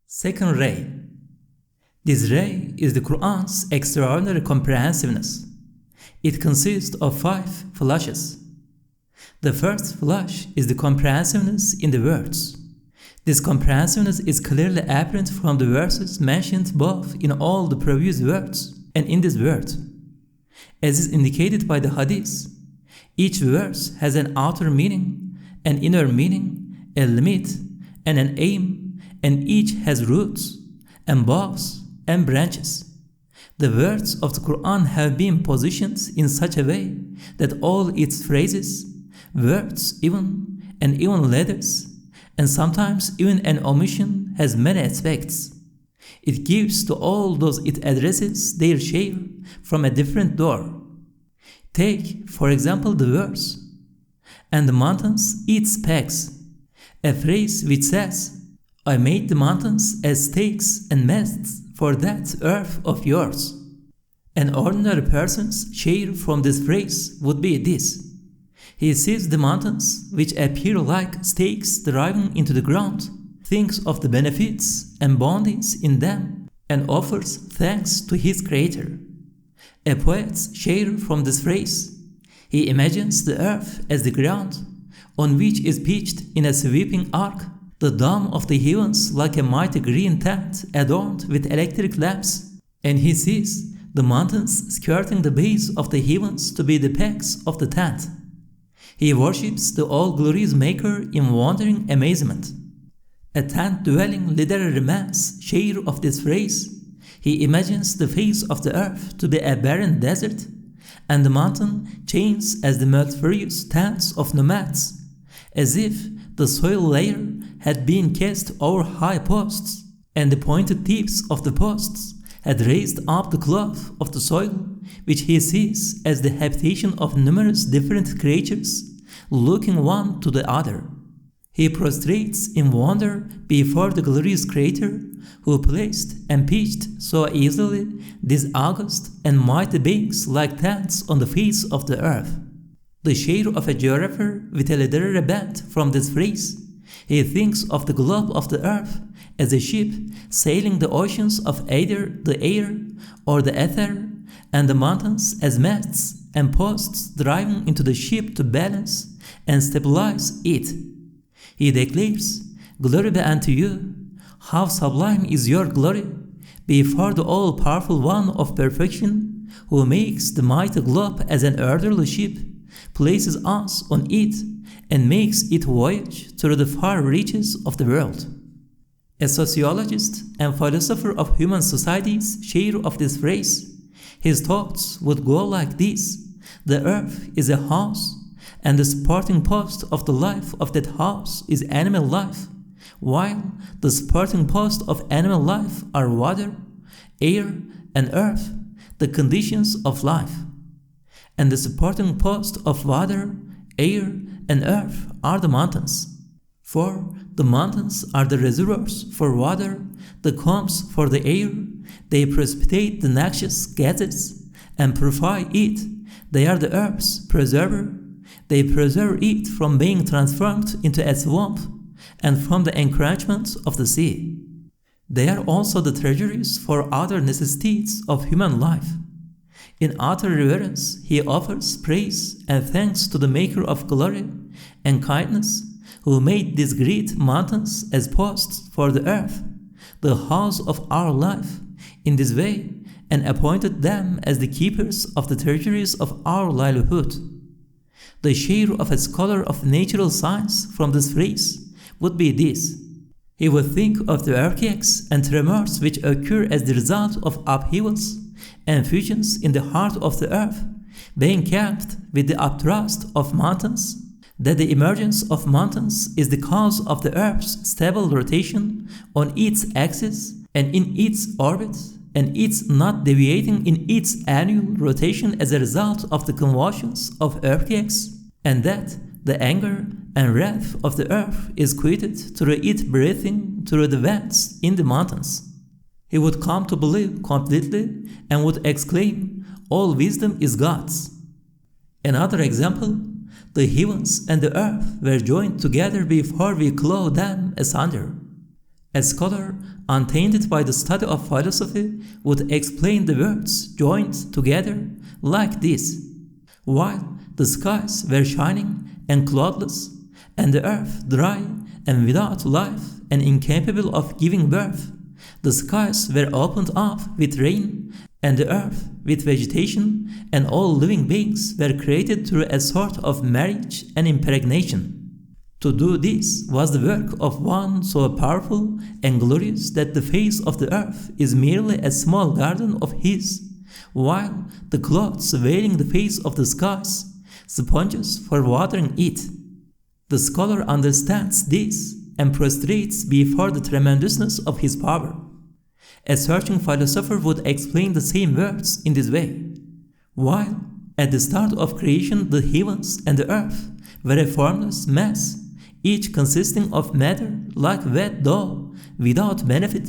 Second ray. This ray is the Qur'an's extraordinary comprehensiveness. It consists of 5 flashes. The first flash is the comprehensiveness in the words. This comprehensiveness is clearly apparent from the verses mentioned both in all the previous words and in this word. As is indicated by the hadith, each verse has an outer meaning, an inner meaning, a limit, and an aim, and each has roots, and boughs, and branches. The words of the Qur'an have been positioned in such a way that all its phrases, words even, and even letters, and sometimes even an omission has many aspects. It gives to all those it addresses their share from a different door. Take, for example, the verse, "And the mountains eat specks," a phrase which says, "I made the mountains as stakes and masts for that earth of yours." An ordinary person's share from this phrase would be this. He sees the mountains, which appear like stakes driving into the ground, thinks of the benefits and bounties in them, and offers thanks to his Creator. A poet's share from this phrase. He imagines the earth as the ground, on which is pitched in a sweeping arc the dome of the heavens like a mighty green tent adorned with electric lamps, and he sees the mountains skirting the base of the heavens to be the pegs of the tent. He worships the all-glorious Maker in wondering amazement. A tent-dwelling literary man's share of this phrase. He imagines the face of the earth to be a barren desert, and the mountain chains as the multifarious tents of nomads, as if the soil layer had been cast over high posts, and the pointed tips of the posts had raised up the cloth of the soil, which he sees as the habitation of numerous different creatures, looking one to the other. He prostrates in wonder before the glorious Creator, who placed and pitched so easily these august and mighty beings like tents on the face of the earth. The share of a geographer with a literary bent from this phrase. He thinks of the globe of the earth as a ship sailing the oceans of either the air or the ether, and the mountains as masts and posts driving into the ship to balance and stabilize it. He declares, "Glory be unto you. How sublime is your glory before the all-powerful One of perfection, who makes the mighty globe as an orderly ship, places us on it, and makes it voyage through the far reaches of the world." A sociologist and philosopher of human society's share of this phrase. His thoughts would go like this: the earth is a house, and the supporting post of the life of that house is animal life, while the supporting post of animal life are water, air, and earth, the conditions of life. And the supporting post of water, air, and earth are the mountains. For the mountains are the reservoirs for water, the combs for the air. They precipitate the noxious gases and purify it. They are the earth's preserver. They preserve it from being transformed into a swamp and from the encroachments of the sea. They are also the treasuries for other necessities of human life. In utter reverence, he offers praise and thanks to the Maker of glory and kindness, who made these great mountains as posts for the earth, the house of our life, in this way, and appointed them as the keepers of the treasuries of our livelihood. The share of a scholar of natural science from this phrase would be this. He would think of the earthquakes and tremors which occur as the result of upheavals and fusions in the heart of the earth, being capped with the upthrust of mountains, that the emergence of mountains is the cause of the earth's stable rotation on its axis and in its orbit, and its not deviating in its annual rotation as a result of the convulsions of earthquakes, and that the anger and wrath of the earth is quieted through its breathing through the vents in the mountains. He would come to believe completely and would exclaim, "All wisdom is God's." Another example, the heavens and the earth were joined together before we clawed them asunder. A scholar, untainted by the study of philosophy, would explain the words joined together like this. While the skies were shining and cloudless, and the earth dry and without life and incapable of giving birth, the skies were opened up with rain, and the earth with vegetation, and all living beings were created through a sort of marriage and impregnation. To do this was the work of one so powerful and glorious that the face of the earth is merely a small garden of his, while the clouds veiling the face of the skies, sponges for watering it. The scholar understands this and prostrates before the tremendousness of his power. A searching philosopher would explain the same words in this way. While at the start of creation the heavens and the earth were a formless mass, each consisting of matter like wet dough, without benefit,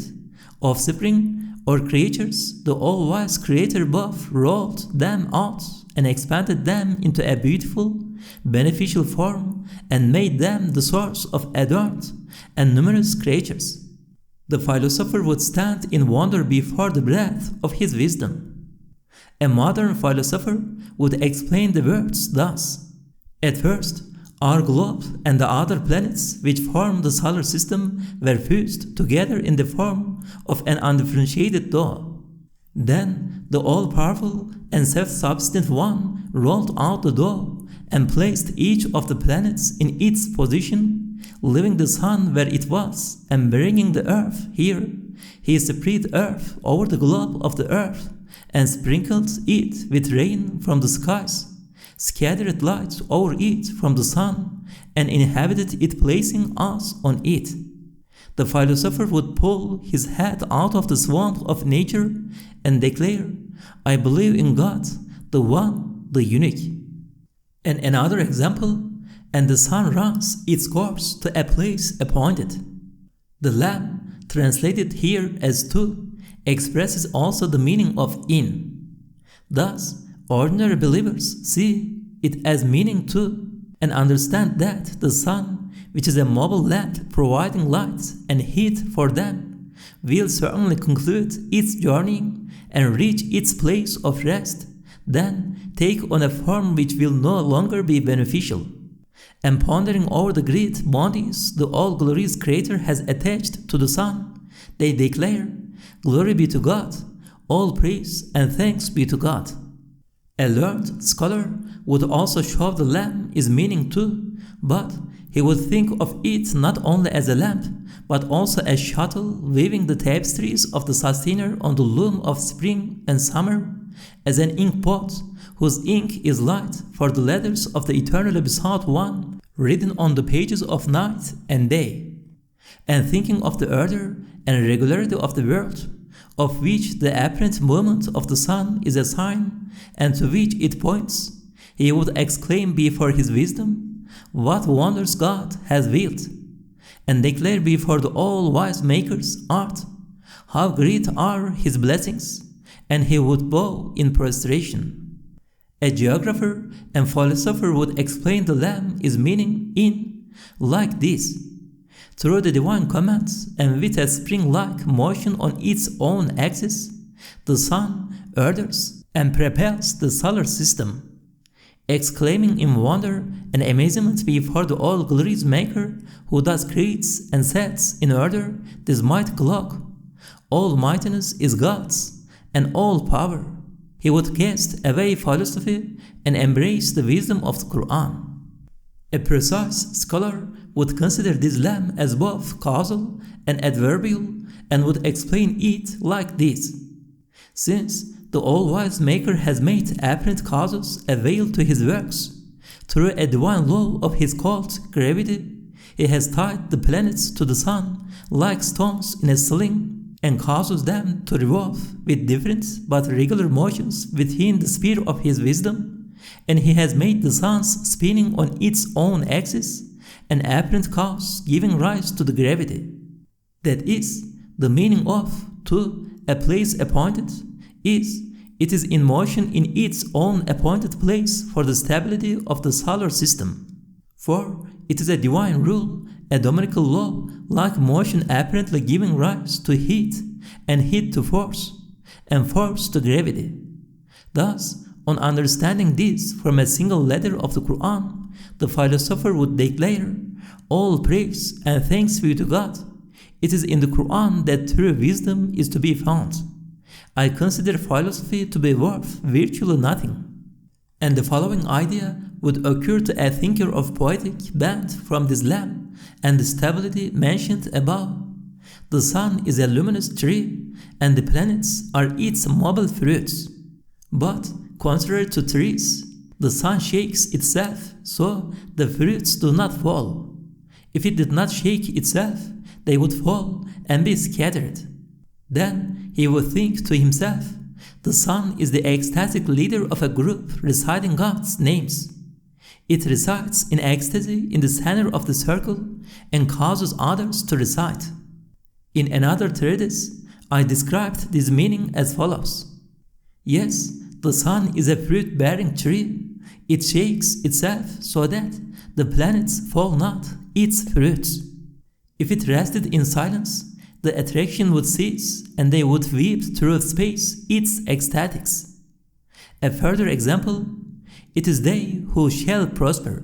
offspring, or creatures, the all-wise Creator above rolled them out and expanded them into a beautiful, beneficial form and made them the source of adorned and numerous creatures. The philosopher would stand in wonder before the breadth of his wisdom. A modern philosopher would explain the words thus. At first, our globe and the other planets which form the solar system were fused together in the form of an undifferentiated dough. Then the all-powerful and self-subsistent one rolled out the dough and placed each of the planets in its position, leaving the sun where it was and bringing the earth here. He spread earth over the globe of the earth and sprinkled it with rain from the skies, scattered light over it from the sun, and inhabited it, placing us on it. The philosopher would pull his head out of the swamp of nature and declare, I believe in God, the one, the unique. And another example, and the sun runs its course to a place appointed. The lamb, translated here as to, expresses also the meaning of in. Thus, ordinary believers see it as meaning to, and understand that the sun, which is a mobile lamp providing light and heat for them, will certainly conclude its journey and reach its place of rest, then take on a form which will no longer be beneficial. And pondering over the great bounties the all-glorious Creator has attached to the sun, they declare, Glory be to God, all praise and thanks be to God. A learned scholar would also show the lamp is meaning too, but he would think of it not only as a lamp, but also as shuttle weaving the tapestries of the sustainer on the loom of spring and summer, as an ink pot whose ink is light for the letters of the eternally besought one, written on the pages of night and day, and thinking of the order and regularity of the world, of which the apparent movement of the sun is a sign, and to which it points, he would exclaim before his wisdom, What wonders God has willed! And declare before the all-wise Maker's art, how great are his blessings, and he would bow in prostration. A geographer and philosopher would explain the lamb is meaning in like this. Through the divine commands and with a spring-like motion on its own axis, the sun orders and propels the solar system. Exclaiming in wonder and amazement before the all-glorious Maker, who thus creates and sets in order this mighty clock, all mightiness is God's, and all power. He would cast away philosophy and embrace the wisdom of the Qur'an. A precise scholar would consider this lamb as both causal and adverbial, and would explain it like this. Since the all-wise Maker has made apparent causes avail to his works, through a divine law of his called gravity, he has tied the planets to the sun like stones in a sling, and causes them to revolve with different but regular motions within the sphere of his wisdom, and he has made the sun's spinning on its own axis an apparent cause giving rise to the gravity. That is, the meaning of to a place appointed is it is in motion in its own appointed place for the stability of the solar system. For it is a divine rule a dominical law like motion apparently giving rise to heat, and heat to force, and force to gravity. Thus, on understanding this from a single letter of the Qur'an, the philosopher would declare, "All praise and thanks be to God. It is in the Qur'an that true wisdom is to be found. I consider philosophy to be worth virtually nothing." And the following idea would occur to a thinker of poetic bent from this lamp and the stability mentioned above. The sun is a luminous tree, and the planets are its mobile fruits. But, contrary to trees, the sun shakes itself, so the fruits do not fall. If it did not shake itself, they would fall and be scattered. Then he would think to himself, the sun is the ecstatic leader of a group reciting God's names. It recites in ecstasy in the center of the circle and causes others to recite. In another treatise, I described this meaning as follows. Yes, the sun is a fruit-bearing tree. It shakes itself so that the planets fall not its fruits. If it rested in silence, the attraction would cease and they would weep through space its ecstatics. A further example, it is they who shall prosper.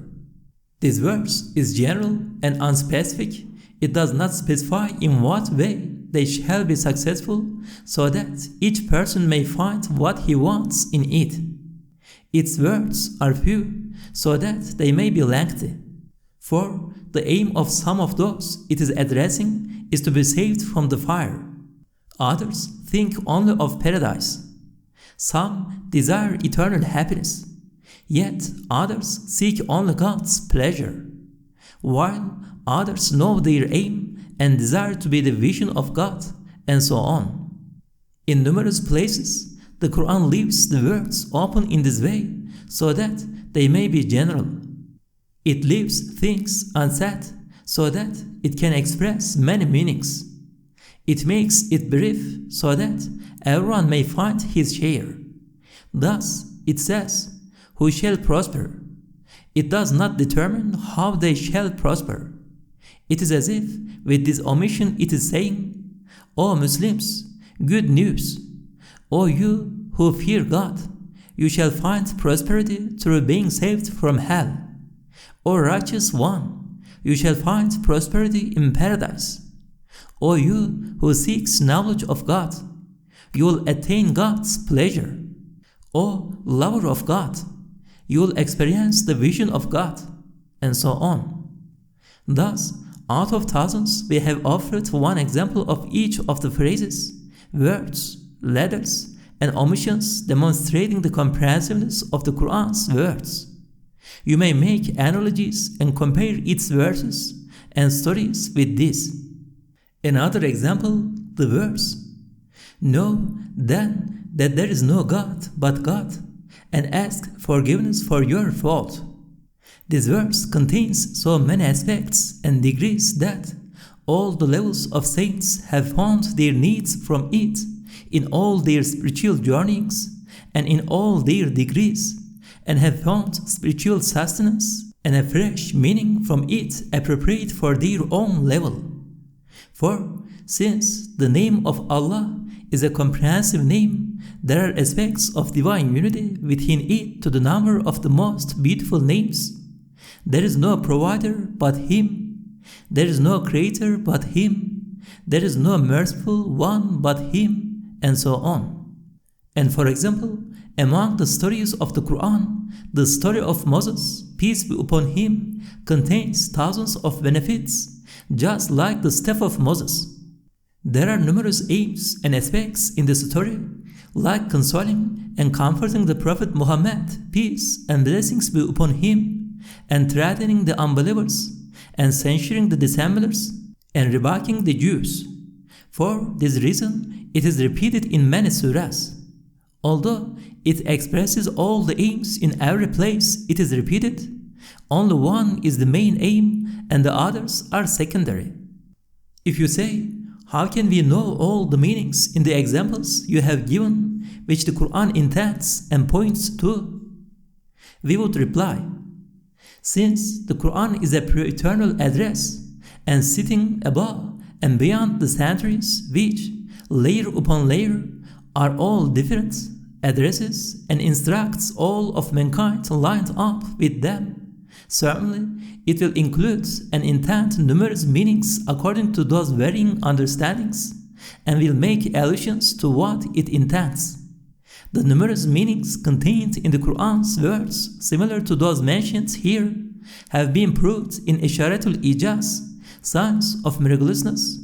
This verse is general and unspecific. It does not specify in what way they shall be successful, so that each person may find what he wants in it. Its words are few, so that they may be lengthy. For the aim of some of those it is addressing is to be saved from the fire. Others think only of paradise. Some desire eternal happiness, yet others seek only God's pleasure, while others know their aim and desire to be the vision of God, and so on. In numerous places, the Qur'an leaves the words open in this way so that they may be general. It leaves things unsaid so that it can express many meanings. It makes it brief so that everyone may find his share. Thus, it says, "Who shall prosper?" It does not determine how they shall prosper. It is as if with this omission it is saying, "O Muslims, good news. O you who fear God, you shall find prosperity through being saved from hell. O righteous one, you shall find prosperity in paradise. O you who seeks knowledge of God, you will attain God's pleasure. O lover of God, you will experience the vision of God," and so on. Thus, out of thousands, we have offered one example of each of the phrases, words, letters, and omissions demonstrating the comprehensiveness of the Qur'an's words. You may make analogies and compare its verses and stories with this. Another example, the verse, "Know then that there is no God but God, and ask forgiveness for your fault." This verse contains so many aspects and degrees that all the levels of saints have found their needs from it in all their spiritual journeyings and in all their degrees, and have found spiritual sustenance and a fresh meaning from it appropriate for their own level. For since the name of Allah is a comprehensive name, there are aspects of divine unity within it to the number of the most beautiful names. There is no provider but Him. There is no creator but Him. There is no merciful one but Him, and so on. And for example, among the stories of the Qur'an, the story of Moses, peace be upon him, contains thousands of benefits, just like the staff of Moses. There are numerous aims and aspects in the story, like consoling and comforting the Prophet Muhammad, peace and blessings be upon him, and threatening the unbelievers, and censuring the dissemblers, and rebuking the Jews. For this reason, it is repeated in many surahs. Although it expresses all the aims in every place it is repeated, only one is the main aim and the others are secondary. If you say, how can we know all the meanings in the examples you have given which the Qur'an intends and points to? We would reply, since the Qur'an is a pre-eternal address and sitting above and beyond the centuries which, layer upon layer, are all different, addresses and instructs all of mankind lined up with them. Certainly, it will include and intend numerous meanings according to those varying understandings, and will make allusions to what it intends. The numerous meanings contained in the Qur'an's words, similar to those mentioned here, have been proved in Isharatul-Ijaz, science of miraculousness,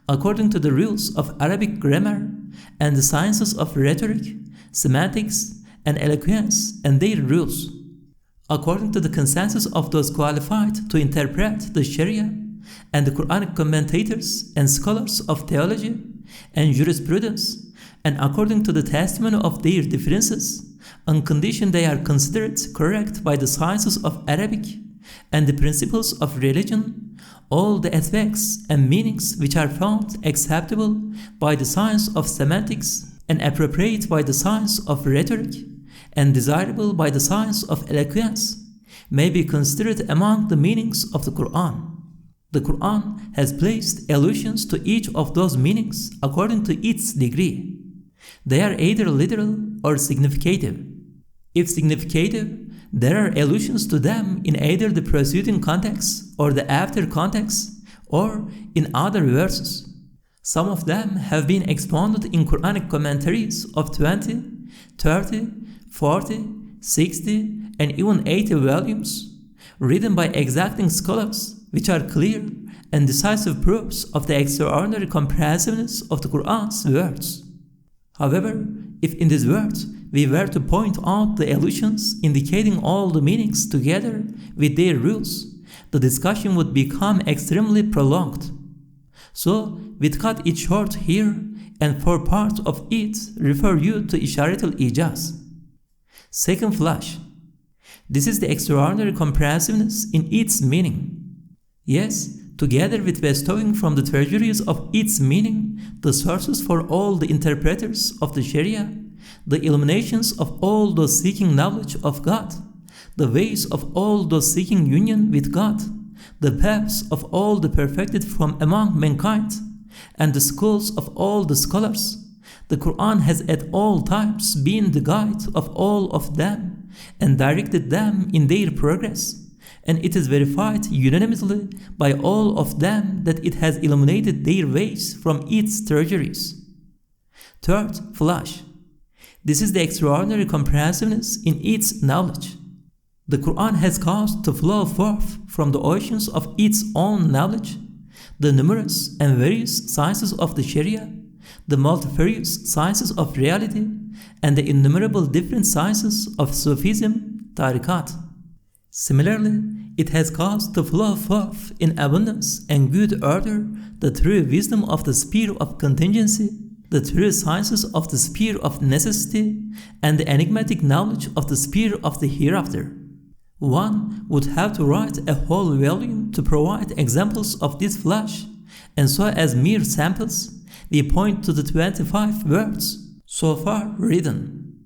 according to the rules of Arabic grammar and the sciences of rhetoric, semantics, and eloquence and their rules. According to the consensus of those qualified to interpret the Sharia and the Qur'anic commentators and scholars of theology and jurisprudence, and according to the testimony of their differences, on condition they are considered correct by the sciences of Arabic and the principles of religion, all the aspects and meanings which are found acceptable by the science of semantics and appropriate by the science of rhetoric and desirable by the science of eloquence may be considered among the meanings of the Qur'an. The Qur'an has placed allusions to each of those meanings according to its degree. They are either literal or significative. If significative, there are allusions to them in either the preceding context or the after context or in other verses. Some of them have been expounded in Qur'anic commentaries of 20, 30, 40, 60, and even 80 volumes, written by exacting scholars, which are clear and decisive proofs of the extraordinary comprehensiveness of the Qur'an's words. However, if in these words we were to point out the allusions indicating all the meanings together with their rules, the discussion would become extremely prolonged. So, we cut it short here, and for part of it refer you to Isharatul-Ijaz. Second flash. This is the extraordinary comprehensiveness in its meaning. Yes, together with bestowing from the treasuries of its meaning the sources for all the interpreters of the Sharia, the illuminations of all those seeking knowledge of God, the ways of all those seeking union with God, the paths of all the perfected from among mankind, and the schools of all the scholars, the Qur'an has at all times been the guide of all of them and directed them in their progress, and it is verified unanimously by all of them that it has illuminated their ways from its treasuries. Third flash. This is the extraordinary comprehensiveness in its knowledge. The Qur'an has caused to flow forth from the oceans of its own knowledge the numerous and various sciences of the Sharia, the multifarious sciences of reality, and the innumerable different sciences of Sufism, Tariqat. Similarly, it has caused to flow forth in abundance and good order the true wisdom of the sphere of contingency, the true sciences of the sphere of necessity, and the enigmatic knowledge of the sphere of the hereafter. One would have to write a whole volume to provide examples of this flash, and so as mere samples, we point to the 25 words so far written.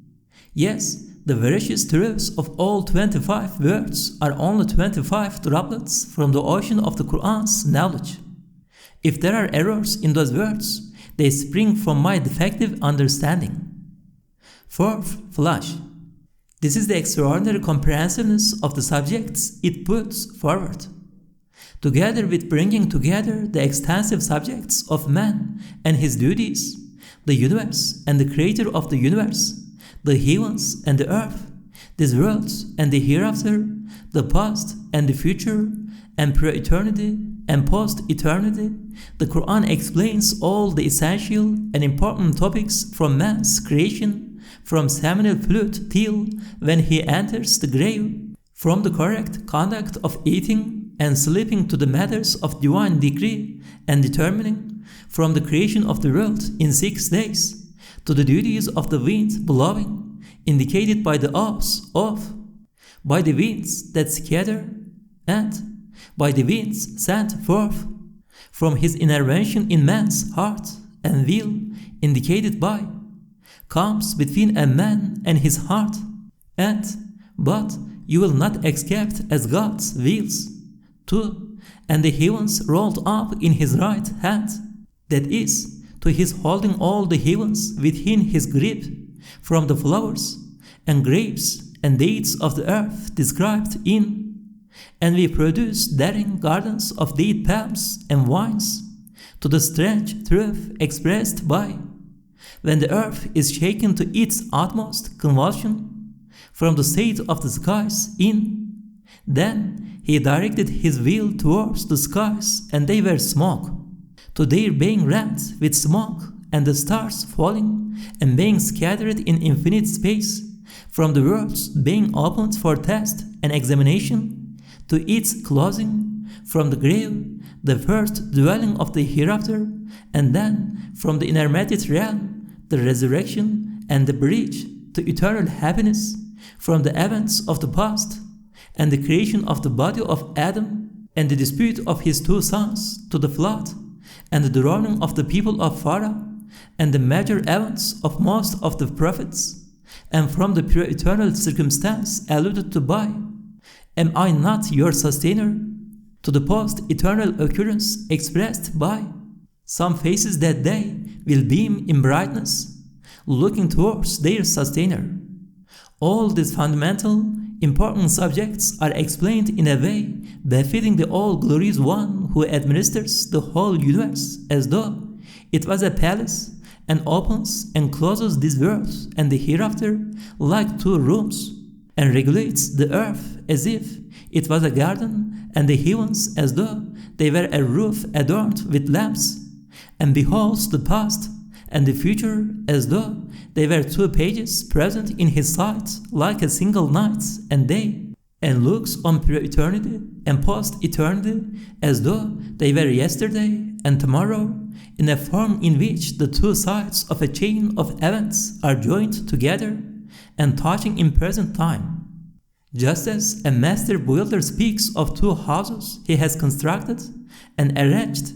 Yes, the veracious truths of all 25 words are only 25 droplets from the ocean of the Qur'an's knowledge. If there are errors in those words, they spring from my defective understanding. Fourth flash. This is the extraordinary comprehensiveness of the subjects it puts forward. Together with bringing together the extensive subjects of man and his duties, the universe and the creator of the universe, the heavens and the earth, this world and the hereafter, the past and the future, and pre-eternity and post-eternity, the Qur'an explains all the essential and important topics from man's creation, from seminal fluid till when he enters the grave, from the correct conduct of eating and sleeping to the matters of divine decree and determining, from the creation of the world in 6 days, to the duties of the wind blowing, indicated by the oaths of, by the winds that scatter, and by the winds sent forth, from his intervention in man's heart and will, indicated by, comes between a man and his heart, and, but you will not escape as God wills, 2. and the heavens rolled up in his right hand, that is, to his holding all the heavens within his grip, from the flowers and grapes and dates of the earth described in, and we produce therein gardens of date palms and vines, to the strange truth expressed by, when the earth is shaken to its utmost convulsion, from the state of the skies in, then he directed his will towards the skies, and they were smoke, to their being rent with smoke, and the stars falling and being scattered in infinite space, from the worlds being opened for test and examination, to its closing, from the grave, the first dwelling of the hereafter, and then from the intermediate realm, the resurrection and the bridge to eternal happiness, from the events of the past, and the creation of the body of Adam, and the dispute of his two sons, to the flood, and the drowning of the people of Pharaoh, and the major events of most of the prophets, and from the pure eternal circumstance alluded to by, am I not your sustainer? To the post-eternal occurrence expressed by, some faces that day will beam in brightness, looking towards their sustainer. All these fundamental, important subjects are explained in a way befitting the all-glorious one who administers the whole universe as though it was a palace, and opens and closes this world and the hereafter like two rooms, and regulates the earth as if it was a garden, and the heavens as though they were a roof adorned with lamps, and beholds the past and the future as though they were two pages present in his sight like a single night and day, and looks on pre-eternity and post-eternity as though they were yesterday and tomorrow, in a form in which the two sides of a chain of events are joined together and touching in present time. Just as a master builder speaks of two houses he has constructed and arranged,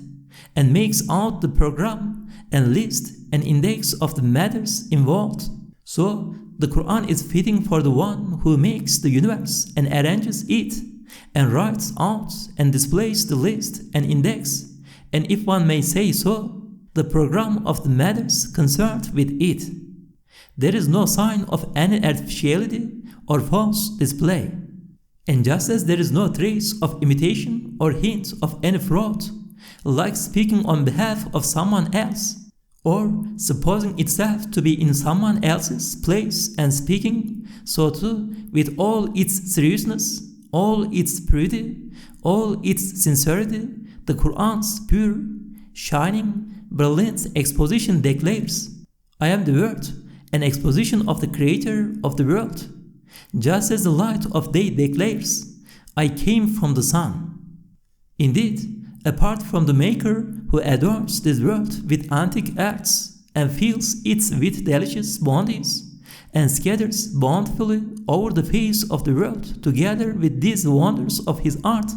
and makes out the program and list and index of the matters involved, so the Qur'an is fitting for the one who makes the universe and arranges it, and writes out and displays the list and index, and if one may say so, the program of the matters concerned with it. There is no sign of any artificiality or false display. And just as there is no trace of imitation or hint of any fraud, like speaking on behalf of someone else, or supposing itself to be in someone else's place and speaking, so too, with all its seriousness, all its purity, all its sincerity, the Qur'an's pure, shining, brilliant exposition declares, I am the Word, an exposition of the Creator of the world, just as the light of day declares, I came from the sun. Indeed, apart from the Maker who adorns this world with antique arts and fills it with delicious bounties, and scatters bountifully over the face of the world together with these wonders of his art,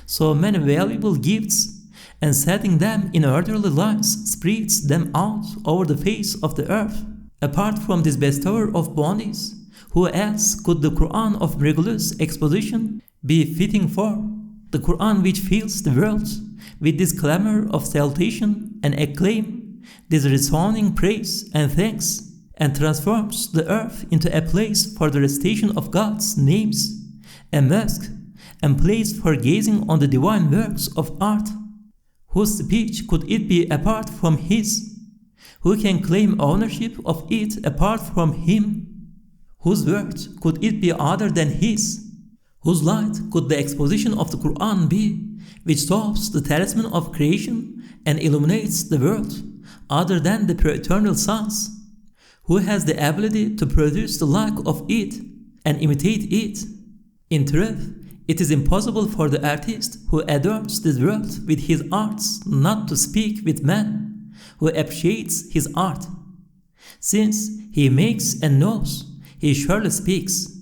so many valuable gifts, and setting them in orderly lines spreads them out over the face of the earth. Apart from this bestower of bounties, who else could the Qur'an of miraculous exposition be fitting for? The Qur'an which fills the world with this clamor of salutation and acclaim, this resounding praise and thanks, and transforms the earth into a place for the recitation of God's names, a mosque and place for gazing on the divine works of art. Whose speech could it be apart from His? Who can claim ownership of it apart from Him? Whose word could it be other than His? Whose light could the exposition of the Qur'an be, which solves the talisman of creation and illuminates the world, other than the eternal suns? Who has the ability to produce the like of it and imitate it? In truth, it is impossible for the artist who adorns this world with his arts not to speak with man who appreciates his art. Since he makes and knows, he surely speaks.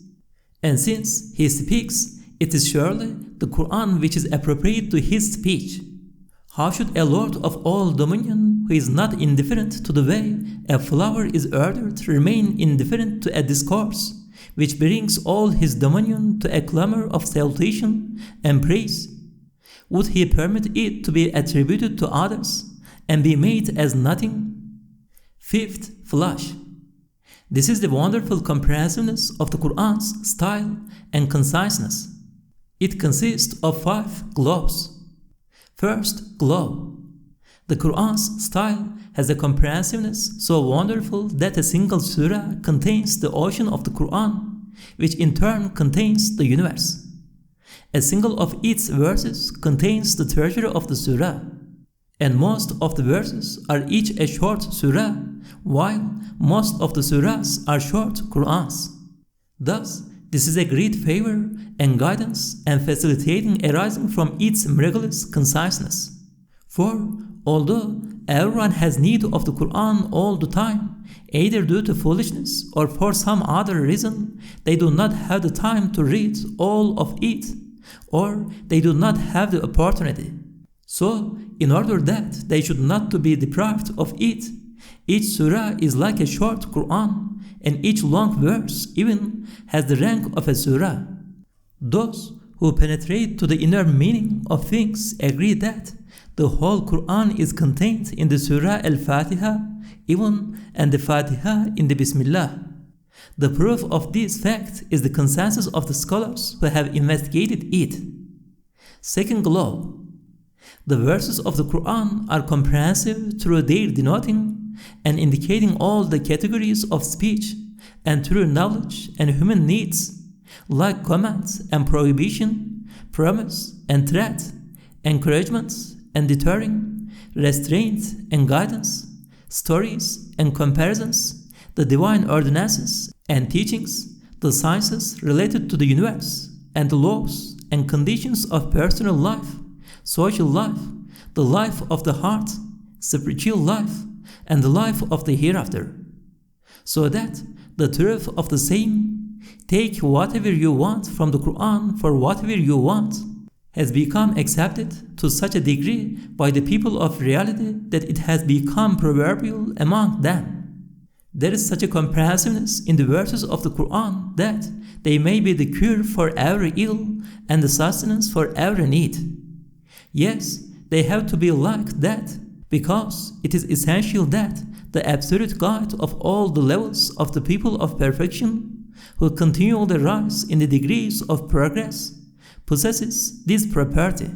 And since he speaks, it is surely the Qur'an which is appropriate to his speech. How should a lord of all dominion who is not indifferent to the way a flower is ordered remain indifferent to a discourse which brings all his dominion to a clamor of salutation and praise? Would he permit it to be attributed to others and be made as nothing? Fifth flash. This is the wonderful comprehensiveness of the Qur'an's style and conciseness. It consists of 5 glows. First glow. The Qur'an's style has a comprehensiveness so wonderful that a single surah contains the ocean of the Qur'an, which in turn contains the universe. A single of its verses contains the treasure of the surah, and most of the verses are each a short surah, while most of the surahs are short Qur'ans. Thus, this is a great favor and guidance and facilitating arising from its miraculous conciseness. For although everyone has need of the Qur'an all the time, either due to foolishness or for some other reason, they do not have the time to read all of it, or they do not have the opportunity. So, in order that they should not to be deprived of it, each surah is like a short Qur'an, and each long verse even has the rank of a surah. Those who penetrate to the inner meaning of things agree that the whole Qur'an is contained in the Surah Al-Fatiha, even and the Fatiha in the Bismillah. The proof of this fact is the consensus of the scholars who have investigated it. Second glow. The verses of the Qur'an are comprehensive through their denoting and indicating all the categories of speech and through knowledge and human needs, like commands and prohibition, promise and threat, encouragement and deterring, restraint and guidance, stories and comparisons, the divine ordinances and teachings, the sciences related to the universe, and the laws and conditions of personal life, social life, the life of the heart, spiritual life, and the life of the hereafter. So that the truth of the same, take whatever you want from the Qur'an for whatever you want, has become accepted to such a degree by the people of reality that it has become proverbial among them. There is such a comprehensiveness in the verses of the Qur'an that they may be the cure for every ill and the sustenance for every need. Yes, they have to be like that, because it is essential that the absolute guide of all the levels of the people of perfection, who continually rise in the degrees of progress, possesses this property.